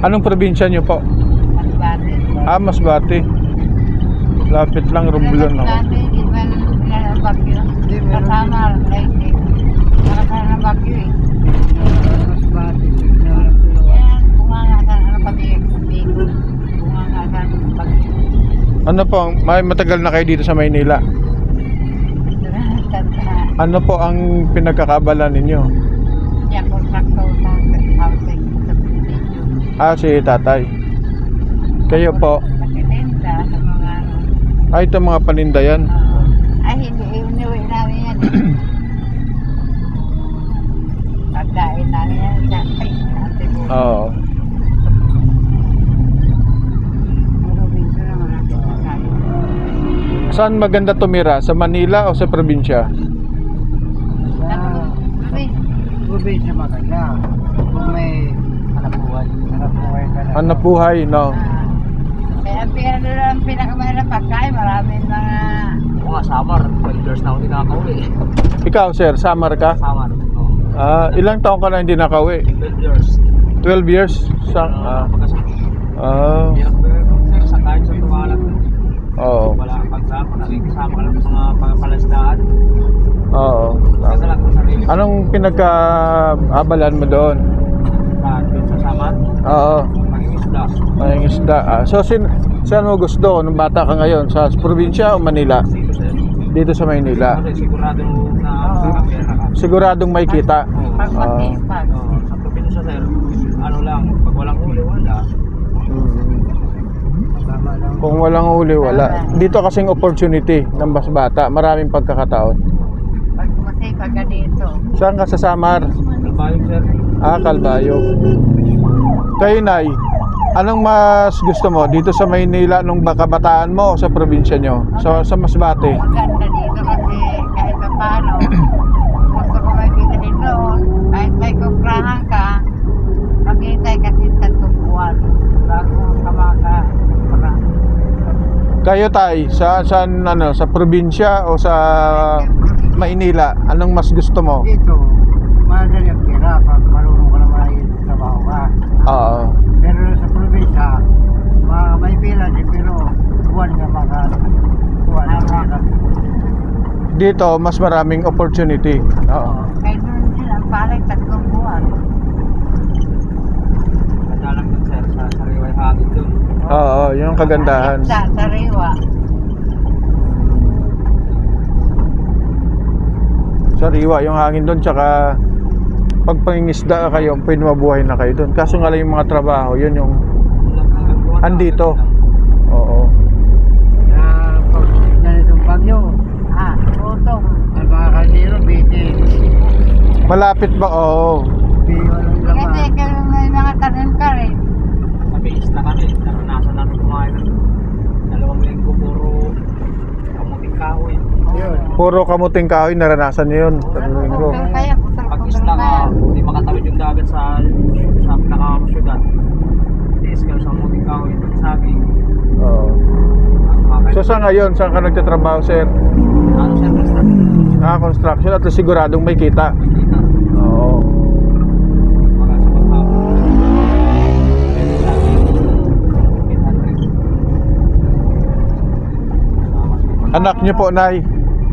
Anong probinsya nyo po? Masbate. Masbate. Lapit lang, Romblon ako. Masbate, di ba ng bagyo? Kasama, like, nakasama ng bagyo eh. Masbate. Yan, bumangatan, ano kami, dito. Bumangatan ng bagyo. Ano po, may matagal na kayo dito sa Maynila? Ano po ang pinagkakaabala ninyo? Yan, kontrakto sa housing sa Pilipinas. Si tatay. Kayo po? Nagtitinda sa mga ano. Ito mga paninda yan. Ay, hindi, inuwi namin yan eh. Pagkain namin yan. Ay, ate mo. Oo. Probinsya naman natin pagkain. Saan maganda tumira? Sa Manila o sa probinsya? Probinsya maganda. Kung may hanap buhay ka na. Hanap buhay, no? Kaya pero ang pinakamahirap pagkain, maraming mga... Mga Samar, 12 years na ako hindi nakakauwi. Ikaw, sir, Samar ka? Samar, oo. Ilang taon ka na hindi nakauwi? 12 years. 12 years? Hirap ba yun, sir, sa kahit sa tumalat. Oo. Wala kang pagsama, nakikisama ka lang sa mga pagpalasdaan. Oo. Kaya lang sa sarili. Anong pinagkaabalan mo doon? Doon sa Samar, Oo. pangingisda. May isda. So, saan mo gusto nung bata ka ngayon? Sa probinsya o Manila? Dito, sir. Dito sa Maynila. Kasi sigurado na pera ka. Siguradong may kita. Pag mag-ispag. Sa probinsya, sir, ano lang, pag walang huli, wala. Tama lang. Kung walang huli, wala. Dito kasing opportunity ng mas bata. Maraming pagkakataon. Pag masipag ka dito. Saan ka sa Samar? Kalbayog, sir. Kalbayog. Kayo, Nay, anong mas gusto mo? Dito sa Maynila nung kabataan mo o sa probinsya nyo? Sa Masbate? Maganda dito kasi kahit pa paano, gusto ko may bilhin doon. Kahit may kukrahan ka, maghintay kasi sa buwan bago ka maka-kupra. Kayo, Tay, sa probinsya o sa Maynila? Anong mas gusto mo? Dito, madali ang pera pag marunong ka naman ay trabaho ka. Oo. Pero sa probinsya, may pera din pero buwan nga buwan ang pera. Dito, mas maraming opportunity. Oo. Kahit doon din ang palay, 3 buwan. Madalang din, sir, sa sariway hangin doon. Oo, yung kagandahan. Sa sariwa. Sariwa yung hangin doon, tsaka pag pangingisda kayo, pwede mabuhay na kayo doon. Kaso nga lang yung mga trabaho, yun yung andito. Oo. Pag ganitong bagyo, Utong. ang mga kaldero, bitin. Malapit ba? Oo. Walang Kasi laman. may mga tanim ka rin. Mabilis na kami. Naranasan namin kumain ng 2 linggo puro kamuting kahoy. Yun. Puro kamuting kahoy, naranasan nyo yun. Tatlong linggo. Kaya Pag isla ka, hindi makatawid yung dagat sa pinaka-syudad. Tiis ka sa kamuting kahoy. Pagsabi, Oo. So sa ngayon, saan ka nagtatrabaho, sir? ano, sir, Construction, at least siguradong may kita. kita. Oo. Mga sa paghapon. Anak nyo po, Nay.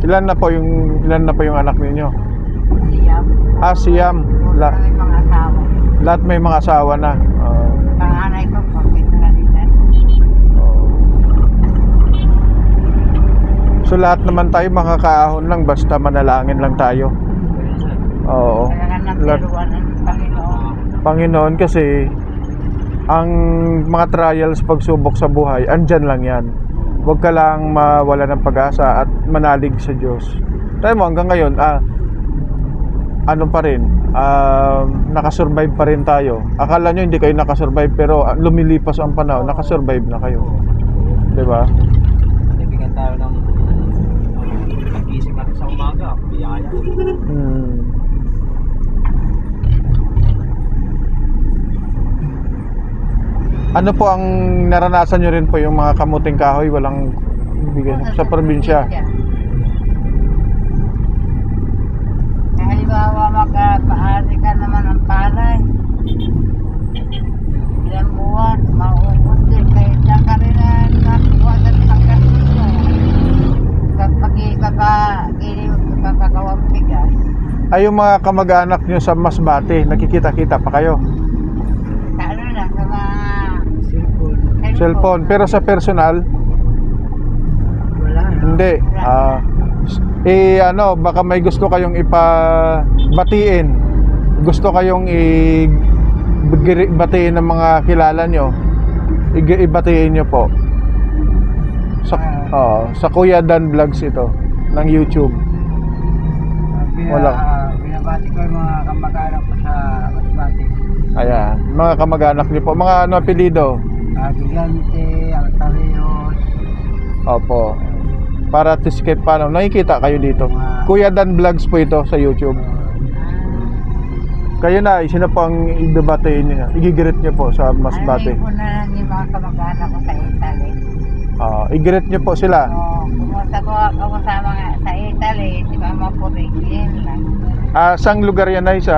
Ilan na po yung anak ninyo? Siyam. Siyam. May mga asawa. Lahat may mga asawa na. Oo. Panganay ko, pagkita na nila. Oo. So lahat naman tayo makakaahon lang basta manalangin lang tayo. Oo. Kaya nga napiruan ng Panginoon. Panginoon, kasi ang mga trials, pagsubok sa buhay, andyan lang yan. Huwag ka lang mawala ng pag-asa at manalig sa Diyos. Tayo mo hanggang ngayon, ano pa rin, nakasurvive pa rin tayo. Akala nyo hindi kayo nakasurvive, pero lumilipas ang panahon, nakasurvive na kayo. Diba? Nabigyan tayo ng pag-isip natin sa umaga, biyaya. Ano po ang naranasan nyo rin po yung mga kamuting kahoy, walang bigay sa probinsya? Halimbawa, magpaari ka naman ng palay. ilang buwan, maubos din. Kaya diyan ka rin na nakuha sa pagkakas mo. Kapagawang bigas. Ay, yung mga kamag-anak nyo sa Masbate, nakikita-kita pa kayo? Sa ano lang, sa mga Cellphone. Pero sa personal, Wala na. hindi. Ano, baka may gusto kayong ipabatiin. Gusto kayong batiin ng mga kilala nyo. Ibatiin nyo po. Sa Kuya Dan Vlogs ito, ng YouTube. Wala. Binabati ko yung mga kamag-anak ko sa Masbate. Ayan, mga kamag-anak nyo po. Mga ano apelido? Gigante, Altareos. Opo. Para kahit paano, nakikita kayo dito. Kuya Dan Vlogs po ito sa YouTube. Kayo na, sino po ang ibabatiin niyo? Igigirit niyo po sa Masbate. Ano ko na yung mga kamag-anak ko sa Italy. Igirit niyo po sila. Pumunta ko ako sa mga sa Italy, si Mama Purig, yun lang. Saang lugar yan ay? Sa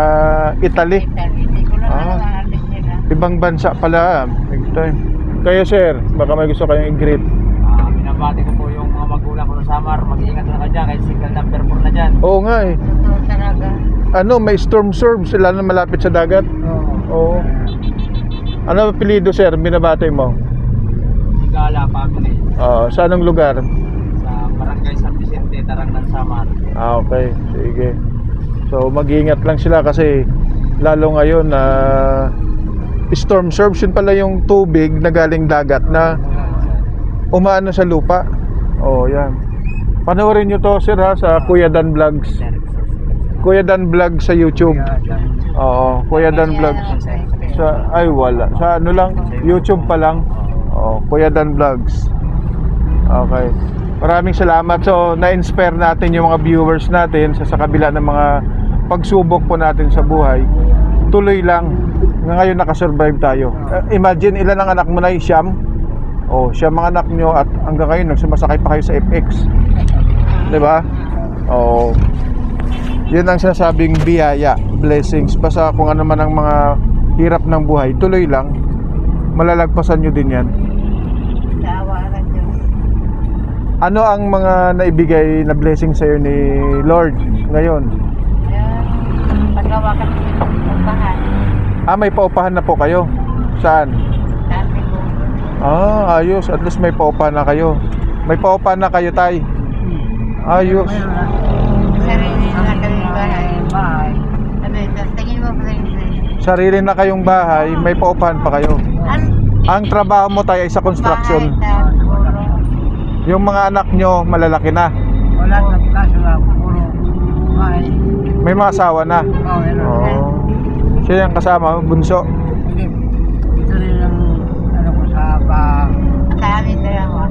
Italy? Italy, hindi ko lang alam ang alis nila. Ibang bansa pala. Big time. Kayo sir, baka may gusto kayong i-greet. Binabati ko po yung mga magulang ko sa Samar. Mag-iingat na ka dyan kahit single number 4 na dyan. Oo nga eh. Totoo talaga. Ano, may storm surge sila na malapit sa dagat? Oo. Ano apelido sir, binabati mo? Gala, family. Saan ang lugar? Sa Barangay San Vicente, Tarangnan, Samar. Okay, sige. So mag-iingat lang sila kasi lalo ngayon na storm surge, yun pala yung tubig na galing dagat na umaano sa lupa. Yan. Panoorin nyo to sir ha, sa Kuya Dan Vlogs. Kuya Dan Vlogs sa YouTube. Kuya Dan Vlogs. Wala. Sa ano lang, YouTube pa lang. Kuya Dan Vlogs. Okay. Maraming salamat. So, na-inspire natin yung mga viewers natin sa kabila ng mga pagsubok po natin sa buhay. Tuloy lang. Ngayon nakasurvive tayo. Imagine ilan ang anak mo na, Siyam? Siyam mga anak nyo at hanggang ngayon nagsumasakay pa kayo sa FX. 'Di ba? Yan ang sinasabing biyaya, blessings. Basta kung ano man ang mga hirap ng buhay, tuloy lang. Malalagpasan nyo din yan. Sawa ka Diyos. Ano ang mga naibigay na blessing sa'yo ni Lord ngayon? Paggawa ka ng bahay. May paupahan na po kayo. Saan? Sabi ko, Ayos. At least may paupahan na kayo. May paupahan na kayo, tay. Ayos. sarili na kami bahay. Sabi, tapos tingin mo pa rin. Sarili na kayong bahay, may paupahan pa kayo. Ang trabaho mo, tay, ay sa construction. Yung mga anak nyo, malalaki na. Wala sa kaso lang, puro bahay. May mga asawa na. Siya yung kasama, bunso. Ito rin ang ano ko sa sa amin dalawa.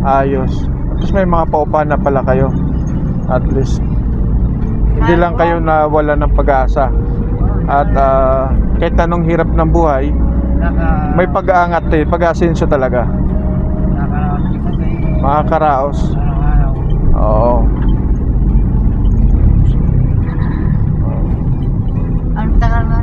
Ayos. Tapos may mga paupahan na pala kayo. At least hindi lang kayo na wala ng pag-asa. At kahit anong hirap ng buhay, may pag-aangat pag-asenso talaga. Makakaraos. Oo. Ang tagal mo